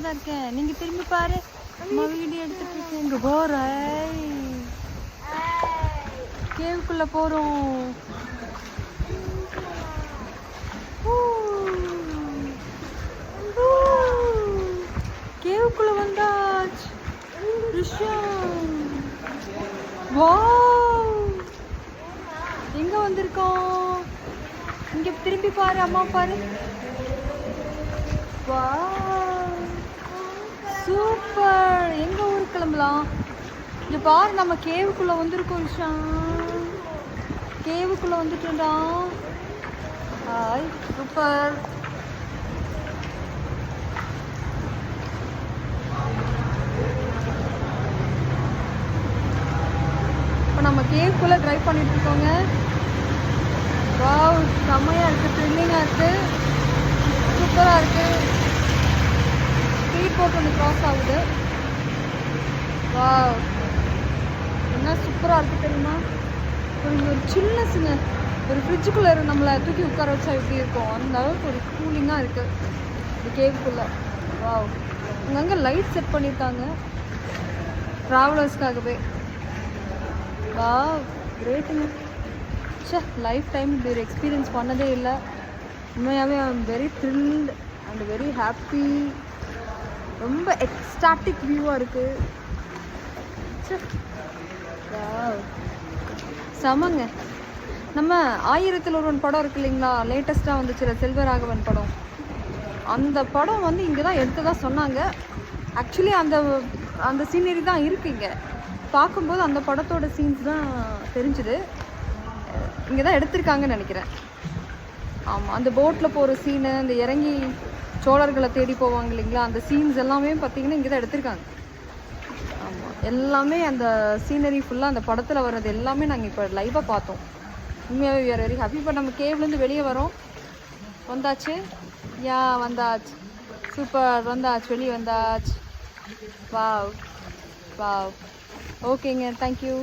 தான் இருக்கேன். நீங்க திரும்பி பாரு. அம்மா வீடியோ எடுத்துட்டு இருக்கேன். இங்க போறேன். கேவுக்குள்ள போறோம். கேவுக்குள்ள வந்தாச்சு. வாவ், எங்க வந்திருக்கோம்? இங்க திரும்பி பாரு, அம்மா பாரு. Wow, super. எங்க ஊருக்கு கிளம்பலாம்? இங்க பாரு, நம்ம கேவுக்குள்ள வந்திருக்கோம். விஷான், கேவுக்குள்ள வந்துட்டோம்டா. Hi, super. இப்போ நம்ம கேவுக்குள்ள ட்ரைவ் பண்ணிட்டு இருக்கோங்க. வாவ், செம்மையா இருக்கு, த்ரில்லிங்கா இருக்கு, சூப்பரா இருக்கு. ஸ்பீட் போட் ஒன்று கிராஸ் ஆகுது. வாவ், என்ன சூப்பரா இருக்கு தெரியுமா? ஒரு சில்னஸ்ங்க. ஒரு ஃப்ரிட்ஜுக்குள்ளே நம்மளை தூக்கி உட்கார வச்சா எப்படி இருக்கும் அந்த அளவுக்கு ஒரு கூலிங்காக இருக்குது இந்த கேவுக்குள்ளே. வாவ், அங்கங்கே லைட் செட் பண்ணியிருக்காங்க ட்ராவலர்ஸ்க்காகவே. வாவ், கிரேட்டுங்க. சே, லைஃப் டைம் இப்படி ஒரு எக்ஸ்பீரியன்ஸ் பண்ணதே இல்லை. உண்மையாகவே I am very thrilled and very happy. ரொம்ப எக்ஸ்டாட்டிக் வியூவாக இருக்குது. சே, வாவ், செமங்க. நம்ம 1001 படம் இருக்கு இல்லைங்களா, லேட்டஸ்ட்டாக வந்துச்சு செல்வராகவன் படம். அந்த படம் வந்து இங்கே தான் எடுத்ததாக சொன்னாங்க. ஆக்சுவலி அந்த சீனரி தான் இருக்குது இங்கே. பார்க்கும்போது அந்த படத்தோட சீன்ஸ் தான் தெரிஞ்சுது. இங்கே தான் எடுத்திருக்காங்கன்னு நினைக்கிறேன். ஆமாம், அந்த போட்டில் போகிற சீனு, அந்த இறங்கி சோழர்களை தேடி போவாங்க இல்லைங்களா, அந்த சீன்ஸ் எல்லாமே பார்த்திங்கன்னா இங்கே தான் எடுத்திருக்காங்க. ஆமாம், எல்லாமே அந்த சீனரி ஃபுல்லாக அந்த படத்தில் வர்றது எல்லாமே நாங்கள் இப்போ லைவாக பார்த்தோம். உண்மையாகவே வி ஆர் வெரி ஹாப்பி. இப்போ நம்ம கேவ்லேருந்து வெளியே வரோம். வந்தாச்சு. யா, வந்தாச்சு. சூப்பர், வந்தாச்சு, வெளியே வந்தாச்சு. Wow wow. ஓகேங்க, தேங்க்யூ.